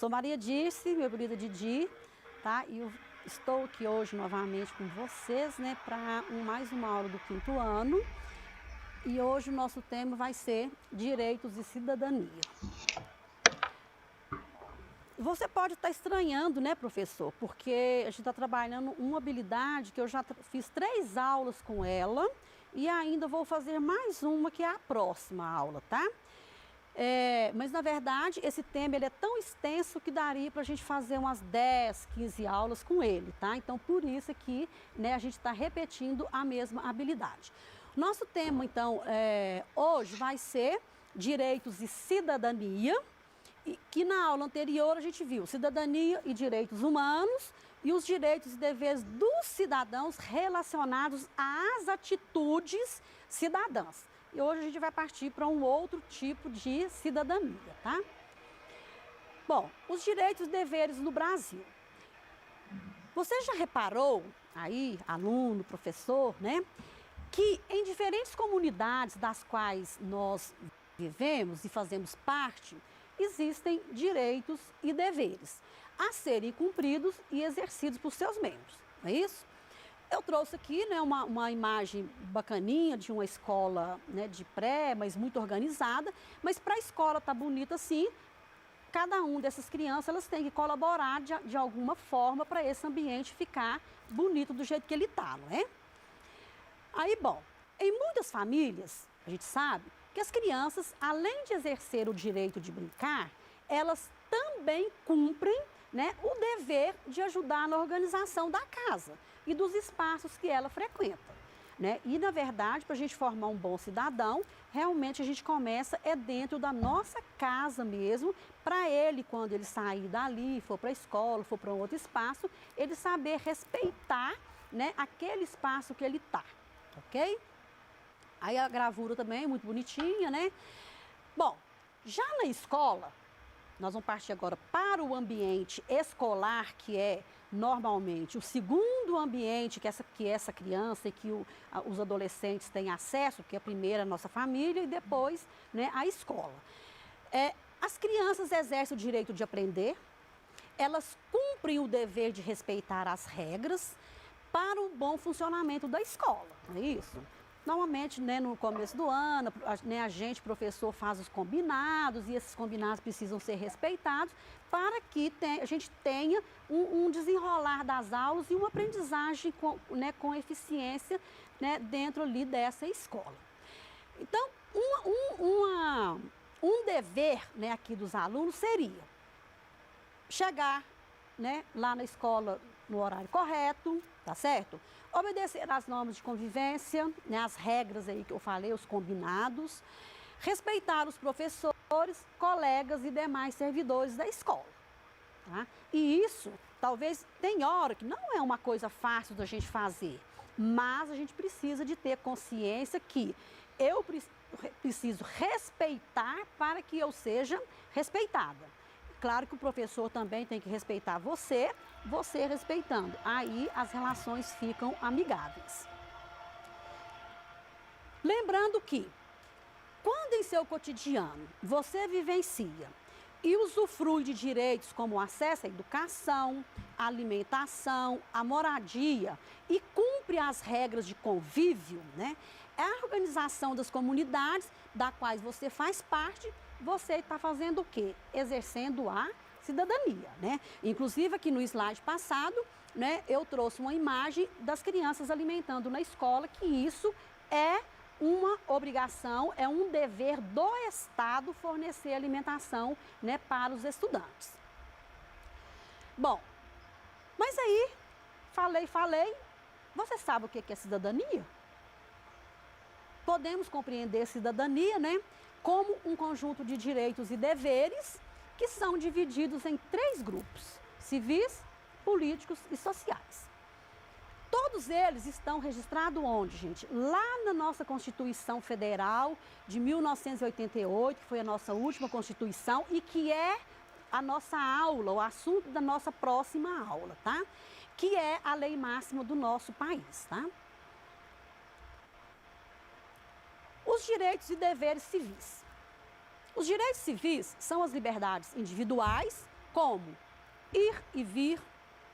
sou Maria Dirce, meu apelido é Didi, tá? E eu estou aqui hoje novamente com vocês, né, para mais uma aula do 5º ano. E hoje o nosso tema vai ser Direitos e Cidadania. Você pode estar estranhando, né, professor? Porque a gente está trabalhando uma habilidade que eu já fiz 3 aulas com ela e ainda vou fazer mais uma, que é a próxima aula, tá? Mas, na verdade, esse tema ele é tão extenso que daria para a gente fazer umas 10, 15 aulas com ele, tá? Então, por isso aqui, né, a gente está repetindo a mesma habilidade. Nosso tema, então, hoje vai ser Direitos e Cidadania, que na aula anterior a gente viu cidadania e direitos humanos e os direitos e deveres dos cidadãos relacionados às atitudes cidadãs. E hoje a gente vai partir para um outro tipo de cidadania, tá? Bom, os direitos e deveres no Brasil. Você já reparou aí, aluno, professor, né, que em diferentes comunidades das quais nós vivemos e fazemos parte, existem direitos e deveres a serem cumpridos e exercidos por seus membros, não é isso? Eu trouxe aqui, né, uma imagem bacaninha de uma escola, né, de pré, mas muito organizada, mas para a escola estar bonita assim, cada uma dessas crianças elas têm que colaborar de alguma forma para esse ambiente ficar bonito do jeito que ele está, não é? Aí, bom, em muitas famílias, a gente sabe que as crianças, além de exercer o direito de brincar, elas também cumprem, né, o dever de ajudar na organização da casa e dos espaços que ela frequenta, né? E, na verdade, para a gente formar um bom cidadão, realmente a gente começa dentro da nossa casa mesmo, para ele, quando ele sair dali, for para a escola, for para um outro espaço, ele saber respeitar, né, aquele espaço que ele está, ok? Aí a gravura também é muito bonitinha, né? Bom, já na escola, nós vamos partir agora para o ambiente escolar, que é normalmente o segundo ambiente que essa criança e que os adolescentes têm acesso, que é primeiro a nossa família e depois, né, a escola. As crianças exercem o direito de aprender, elas cumprem o dever de respeitar as regras para o bom funcionamento da escola, não é isso? Normalmente, né, no começo do ano, né, a gente, professor, faz os combinados e esses combinados precisam ser respeitados para que a gente tenha um desenrolar das aulas e uma aprendizagem com eficiência, né, dentro ali dessa escola. Então, um dever, né, aqui dos alunos seria chegar, né, lá na escola no horário correto, tá certo? Obedecer às normas de convivência, né, as regras aí que eu falei, os combinados, respeitar os professores, colegas e demais servidores da escola, tá? E isso, talvez, tem hora que não é uma coisa fácil da gente fazer, mas a gente precisa de ter consciência que eu preciso respeitar para que eu seja respeitada. Claro que o professor também tem que respeitar você respeitando. Aí as relações ficam amigáveis. Lembrando que, quando em seu cotidiano você vivencia e usufrui de direitos como o acesso à educação, à alimentação, à moradia e cumpre as regras de convívio, né? É a organização das comunidades da quais você faz parte. Você está fazendo o quê? Exercendo a cidadania, né? Inclusive, aqui no slide passado, né, eu trouxe uma imagem das crianças alimentando na escola, que isso é uma obrigação, é um dever do Estado fornecer alimentação, né, para os estudantes. Bom, mas aí, falei, você sabe o que é cidadania? Podemos compreender cidadania, né, como um conjunto de direitos e deveres que são divididos em 3 grupos: civis, políticos e sociais. Todos eles estão registrados onde, gente? Lá na nossa Constituição Federal de 1988, que foi a nossa última Constituição e que é a nossa aula, o assunto da nossa próxima aula, tá? Que é a lei máxima do nosso país, tá? Os direitos e deveres civis. Os direitos civis são as liberdades individuais Como ir e vir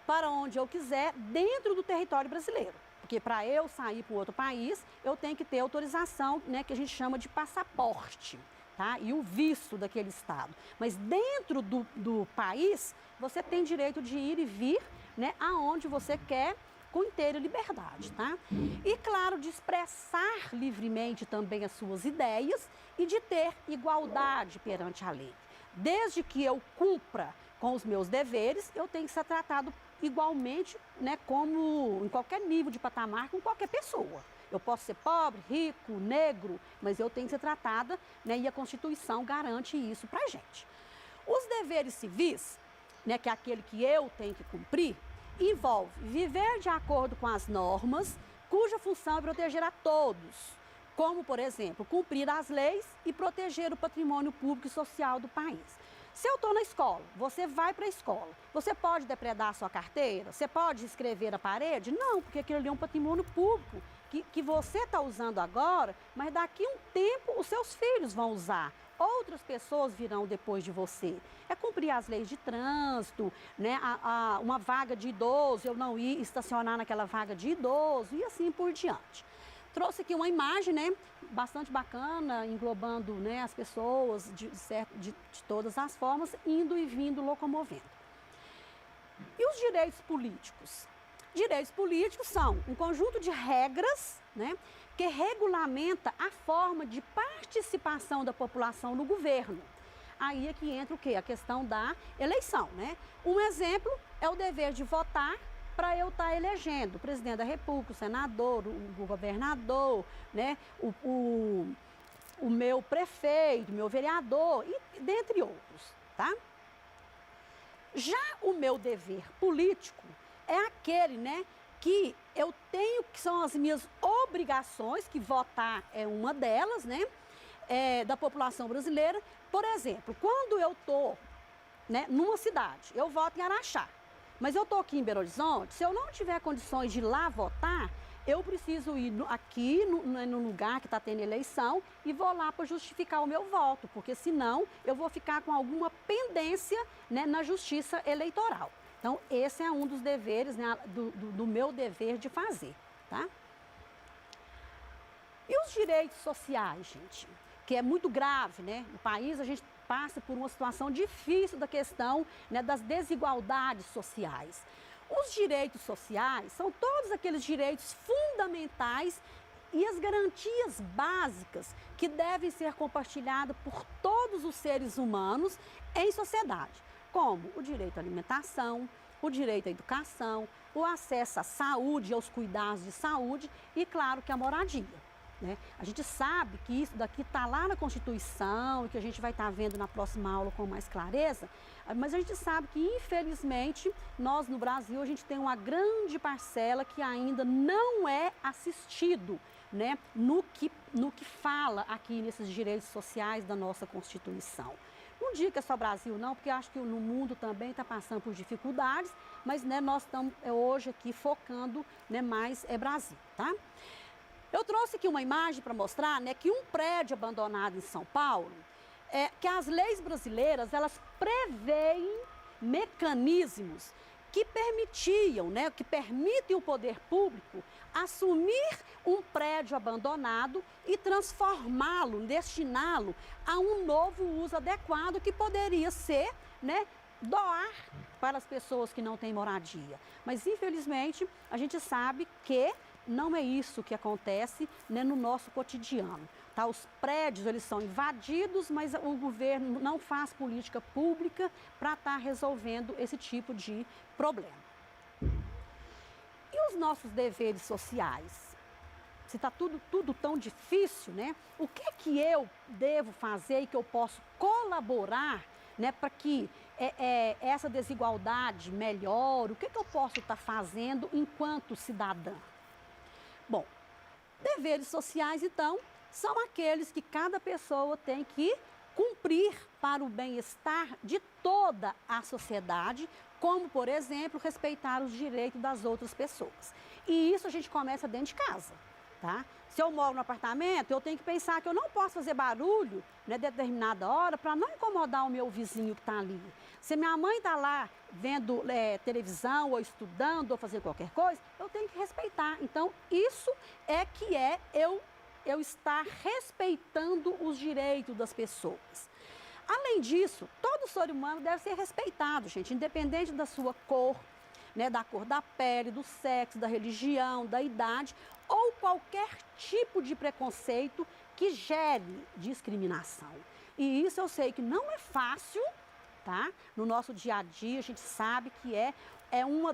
para onde eu quiser dentro do território brasileiro. Porque para eu sair para outro país, eu tenho que ter autorização, né, que a gente chama de passaporte, tá? E o visto daquele estado. Mas dentro do país, você tem direito de ir e vir, né, aonde você quer, com inteira liberdade, tá? E, claro, de expressar livremente também as suas ideias e de ter igualdade perante a lei. Desde que eu cumpra com os meus deveres, eu tenho que ser tratado igualmente, né, como em qualquer nível de patamar, com qualquer pessoa. Eu posso ser pobre, rico, negro, mas eu tenho que ser tratada, né, e a Constituição garante isso pra gente. Os deveres civis, né, que é aquele que eu tenho que cumprir, envolve viver de acordo com as normas, cuja função é proteger a todos, como, por exemplo, cumprir as leis e proteger o patrimônio público e social do país. Se eu estou na escola, você vai para a escola, você pode depredar a sua carteira? Você pode escrever na parede? Não, porque aquilo ali é um patrimônio público que você está usando agora, mas daqui a um tempo os seus filhos vão usar. Outras pessoas virão depois de você. É cumprir as leis de trânsito, né? Uma vaga de idoso, eu não ir estacionar naquela vaga de idoso e assim por diante. Trouxe aqui uma imagem, né, bastante bacana, englobando, né, as pessoas de todas as formas, indo e vindo, locomovendo. E os direitos políticos? Direitos políticos são um conjunto de regras, né, que regulamenta a forma de participação da população no governo. Aí é que entra o quê? A questão da eleição, né? Um exemplo é o dever de votar para eu estar elegendo o presidente da República, o senador, o governador, né? o meu prefeito, o meu vereador, e dentre outros, tá? Já o meu dever político é aquele, né, que eu tenho, que são as minhas obrigações, que votar é uma delas, né, da população brasileira. Por exemplo, quando eu estou, né, numa cidade, eu voto em Araxá, mas eu estou aqui em Belo Horizonte, se eu não tiver condições de ir lá votar, eu preciso ir aqui no lugar que está tendo eleição e vou lá para justificar o meu voto, porque senão eu vou ficar com alguma pendência, né, na justiça eleitoral. Então, esse é um dos deveres, né, do meu dever de fazer, tá? E os direitos sociais, gente, que é muito grave, né? No país a gente passa por uma situação difícil da questão, né, das desigualdades sociais. Os direitos sociais são todos aqueles direitos fundamentais e as garantias básicas que devem ser compartilhadas por todos os seres humanos em sociedade, como o direito à alimentação, o direito à educação, o acesso à saúde e aos cuidados de saúde e, claro, que a moradia, né? A gente sabe que isso daqui está lá na Constituição e que a gente vai estar vendo na próxima aula com mais clareza, mas a gente sabe que, infelizmente, nós no Brasil, a gente tem uma grande parcela que ainda não é assistido, né, no que fala aqui nesses direitos sociais da nossa Constituição. Não digo que é só Brasil não, porque acho que no mundo também está passando por dificuldades, mas, né, nós estamos hoje aqui focando, né, mais Brasil, tá? Eu trouxe aqui uma imagem para mostrar, né, que um prédio abandonado em São Paulo, que as leis brasileiras, elas preveem mecanismos que permitiam, né, que permitem o poder público assumir um prédio abandonado e transformá-lo, destiná-lo a um novo uso adequado que poderia ser, né, doar para as pessoas que não têm moradia. Mas, infelizmente, a gente sabe que não é isso que acontece, né, no nosso cotidiano. Tá? Os prédios, eles são invadidos, mas o governo não faz política pública para estar resolvendo esse tipo de problema. E os nossos deveres sociais? Se está tudo tão difícil, né? O que eu devo fazer e que eu posso colaborar, né, para que essa desigualdade melhore? O que eu posso estar fazendo enquanto cidadã? Bom, deveres sociais, então, são aqueles que cada pessoa tem que cumprir para o bem-estar de toda a sociedade, como, por exemplo, respeitar os direitos das outras pessoas. E isso a gente começa dentro de casa, tá? Se eu moro no apartamento, eu tenho que pensar que eu não posso fazer barulho, né, determinada hora para não incomodar o meu vizinho que está ali. Se minha mãe está lá vendo televisão ou estudando ou fazendo qualquer coisa, eu tenho que respeitar. Então, isso é que eu estar respeitando os direitos das pessoas. Além disso, todo ser humano deve ser respeitado, gente, independente da sua cor, né, da cor da pele, do sexo, da religião, da idade ou qualquer tipo de preconceito que gere discriminação. E isso eu sei que não é fácil, tá? No nosso dia a dia, a gente sabe que é uma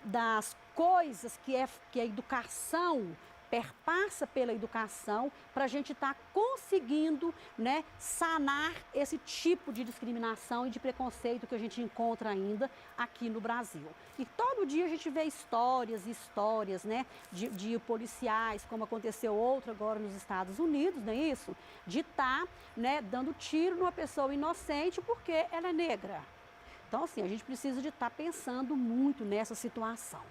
das coisas que a educação perpassa pela educação para a gente estar conseguindo, né, sanar esse tipo de discriminação e de preconceito que a gente encontra ainda aqui no Brasil. E todo dia a gente vê histórias e histórias, né, de policiais, como aconteceu outro agora nos Estados Unidos, não é isso? De estar, né, dando tiro numa pessoa inocente porque ela é negra. Então, assim, a gente precisa de estar pensando muito nessa situação.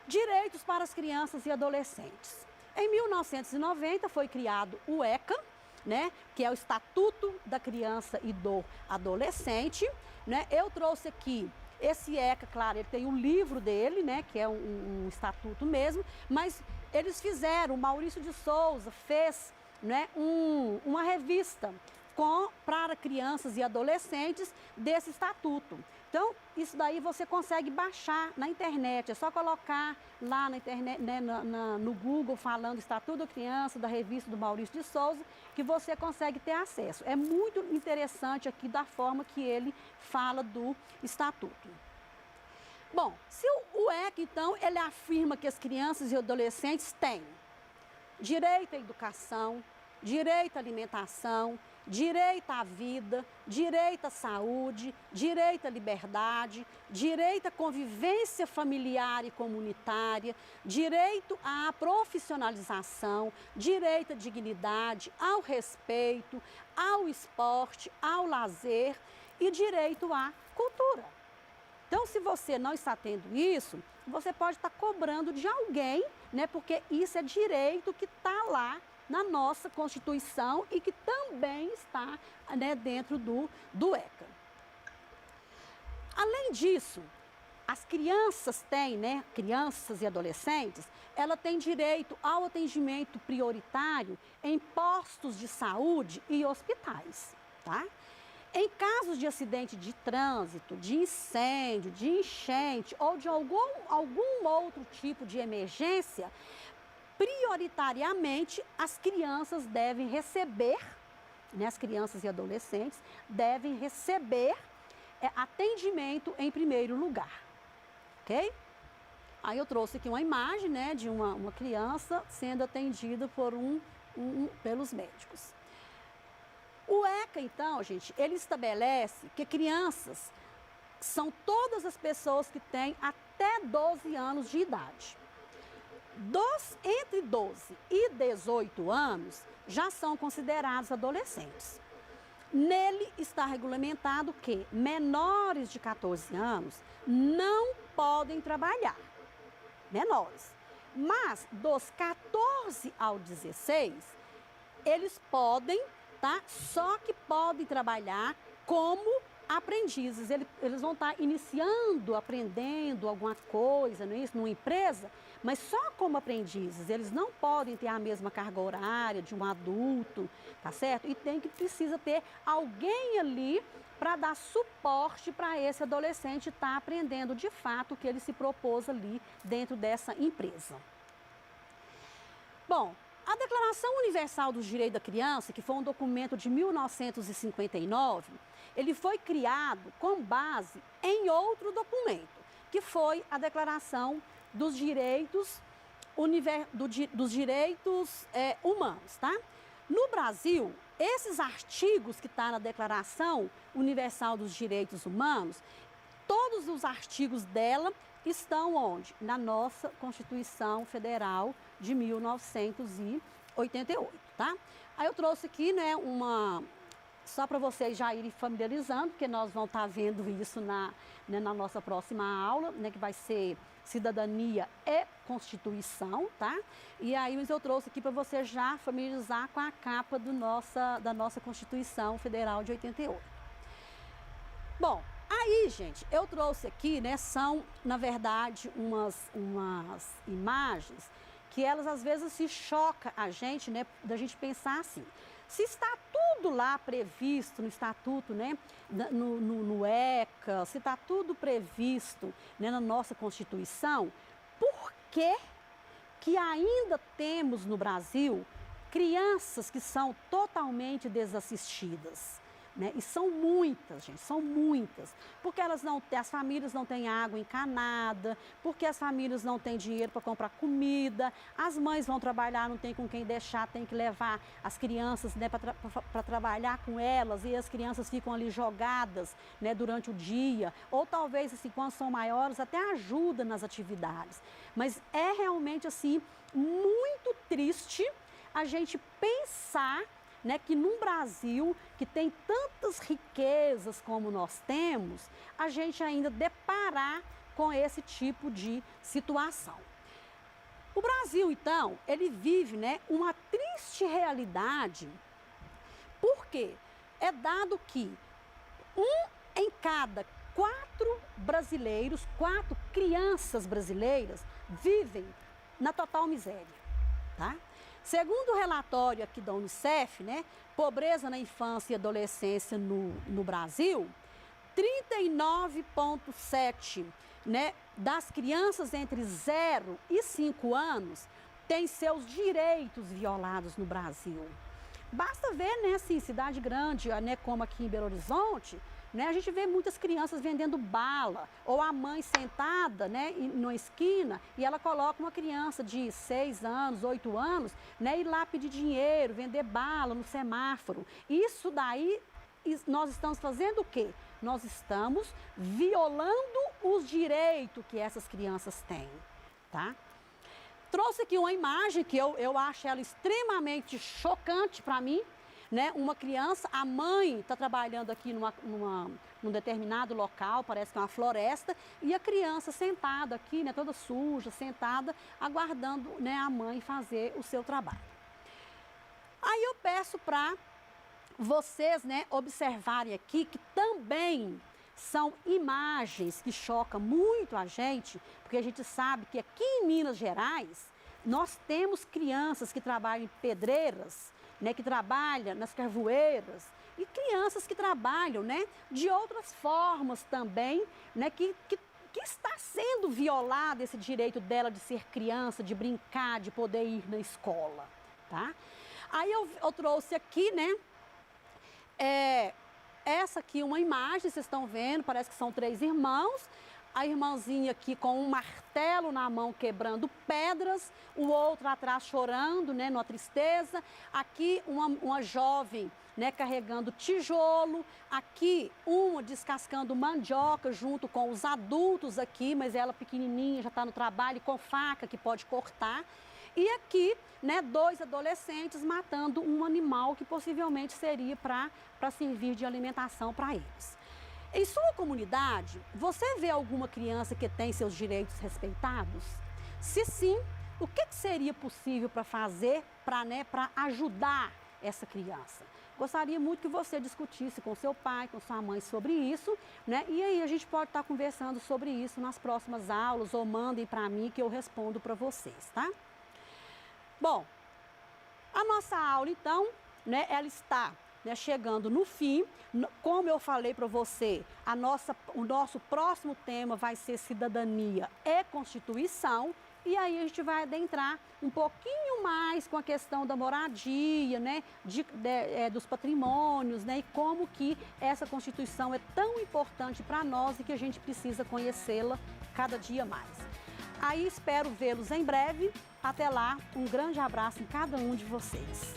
Direitos para as crianças e adolescentes. Em 1990 foi criado o ECA, né, que é o Estatuto da Criança e do Adolescente, né? Eu trouxe aqui esse ECA, claro, ele tem o livro dele, né, que é um estatuto mesmo, mas eles fizeram, o Maurício de Souza fez, né, uma revista para crianças e adolescentes desse estatuto. Então, isso daí você consegue baixar na internet, é só colocar lá na internet, né, no Google, falando Estatuto da Criança, da revista do Maurício de Souza, que você consegue ter acesso. É muito interessante aqui da forma que ele fala do estatuto. Bom, se o ECA, então, ele afirma que as crianças e adolescentes têm direito à educação, direito à alimentação, direito à vida, direito à saúde, direito à liberdade, direito à convivência familiar e comunitária, direito à profissionalização, direito à dignidade, ao respeito, ao esporte, ao lazer e direito à cultura. Então, se você não está tendo isso, você pode estar cobrando de alguém, né? Porque isso é direito que está lá na nossa Constituição e que também está, né, dentro do ECA. Além disso, as crianças têm, né, crianças e adolescentes, ela tem direito ao atendimento prioritário em postos de saúde e hospitais, tá? Em casos de acidente de trânsito, de incêndio, de enchente ou de algum outro tipo de emergência, prioritariamente as crianças devem receber, né, as crianças e adolescentes devem receber atendimento em primeiro lugar, ok? Aí eu trouxe aqui uma imagem, né, de uma criança sendo atendida pelos médicos. O ECA, então, gente, ele estabelece que crianças são todas as pessoas que têm até 12 anos de idade. Entre 12 e 18 anos já são considerados adolescentes. Nele está regulamentado que menores de 14 anos não podem trabalhar. Menores. Mas dos 14 ao 16, eles podem, tá? Só que podem trabalhar como aprendizes. Eles vão estar iniciando, aprendendo alguma coisa, não é isso? Numa empresa, mas só como aprendizes. Eles não podem ter a mesma carga horária de um adulto, tá certo? E precisa ter alguém ali para dar suporte para esse adolescente estar aprendendo de fato o que ele se propôs ali dentro dessa empresa. Bom, a Declaração Universal dos Direitos da Criança, que foi um documento de 1959, ele foi criado com base em outro documento, que foi a Declaração dos Direitos, Humanos, tá? No Brasil, esses artigos que estão na Declaração Universal dos Direitos Humanos, todos os artigos dela estão onde? Na nossa Constituição Federal de 1988, tá? Aí eu trouxe aqui, né, só para vocês já irem familiarizando, porque nós vamos estar vendo isso né, na nossa próxima aula, né, que vai ser Cidadania e Constituição, tá? E aí eu trouxe aqui para você já familiarizar com a capa da nossa Constituição Federal de 88. Bom, aí, gente, eu trouxe aqui, né, são, na verdade, umas imagens que elas às vezes se chocam a gente, né, da gente pensar assim. Se está tudo lá previsto no Estatuto, né, no ECA, se está tudo previsto, né, na nossa Constituição, por que ainda temos no Brasil crianças que são totalmente desassistidas? Né? E são muitas, gente, são muitas, porque as famílias não têm água encanada, porque as famílias não têm dinheiro para comprar comida, as mães vão trabalhar, não tem com quem deixar, tem que levar as crianças, né, para trabalhar com elas, e as crianças ficam ali jogadas, né, durante o dia, ou talvez, assim, quando são maiores, até ajuda nas atividades. Mas é realmente, assim, muito triste a gente pensar, né, que num Brasil que tem tantas riquezas como nós temos, a gente ainda deparar com esse tipo de situação. O Brasil, então, ele vive, né, uma triste realidade, porque é dado que 1 em cada 4 brasileiros, 4 crianças brasileiras, vivem na total miséria, tá? Segundo o relatório aqui da Unicef, né, pobreza na infância e adolescência no Brasil, 39,7%, né, das crianças entre 0 e 5 anos têm seus direitos violados no Brasil. Basta ver, né, assim, cidade grande, né, como aqui em Belo Horizonte, né, a gente vê muitas crianças vendendo bala, ou a mãe sentada, né, numa esquina, e ela coloca uma criança de 6 anos, 8 anos, né, ir lá pedir dinheiro, vender bala no semáforo. Isso daí, nós estamos fazendo o quê? Nós estamos violando os direitos que essas crianças têm, tá? Trouxe aqui uma imagem que eu acho ela extremamente chocante para mim, né? Uma criança, a mãe está trabalhando aqui num determinado local, parece que é uma floresta, e a criança sentada aqui, né, toda suja, sentada, aguardando, né, a mãe fazer o seu trabalho. Aí eu peço para vocês, né, observarem aqui que também são imagens que chocam muito a gente, porque a gente sabe que aqui em Minas Gerais nós temos crianças que trabalham em pedreiras, né, que trabalham nas carvoeiras, e crianças que trabalham, né, de outras formas também, né, que está sendo violado esse direito dela de ser criança, de brincar, de poder ir na escola, tá? Aí eu trouxe aqui, né, essa aqui uma imagem, vocês estão vendo, parece que são 3 irmãos, a irmãzinha aqui com um martelo na mão quebrando pedras, o outro atrás chorando, né, numa tristeza. Aqui uma jovem, né, carregando tijolo. Aqui uma descascando mandioca junto com os adultos aqui, mas ela pequenininha, já está no trabalho com faca que pode cortar. E aqui, né, 2 adolescentes matando um animal que possivelmente seria para servir de alimentação para eles. Em sua comunidade, você vê alguma criança que tem seus direitos respeitados? Se sim, o que seria possível para fazer para ajudar essa criança? Gostaria muito que você discutisse com seu pai, com sua mãe sobre isso, né? E aí a gente pode estar conversando sobre isso nas próximas aulas, ou mandem para mim que eu respondo para vocês, tá? Bom, a nossa aula, então, né, ela está, né, chegando no fim. Como eu falei para você, o nosso próximo tema vai ser Cidadania e Constituição, e aí a gente vai adentrar um pouquinho mais com a questão da moradia, né, dos patrimônios, né, e como que essa Constituição é tão importante para nós e que a gente precisa conhecê-la cada dia mais. Aí espero vê-los em breve. Até lá, um grande abraço em cada um de vocês.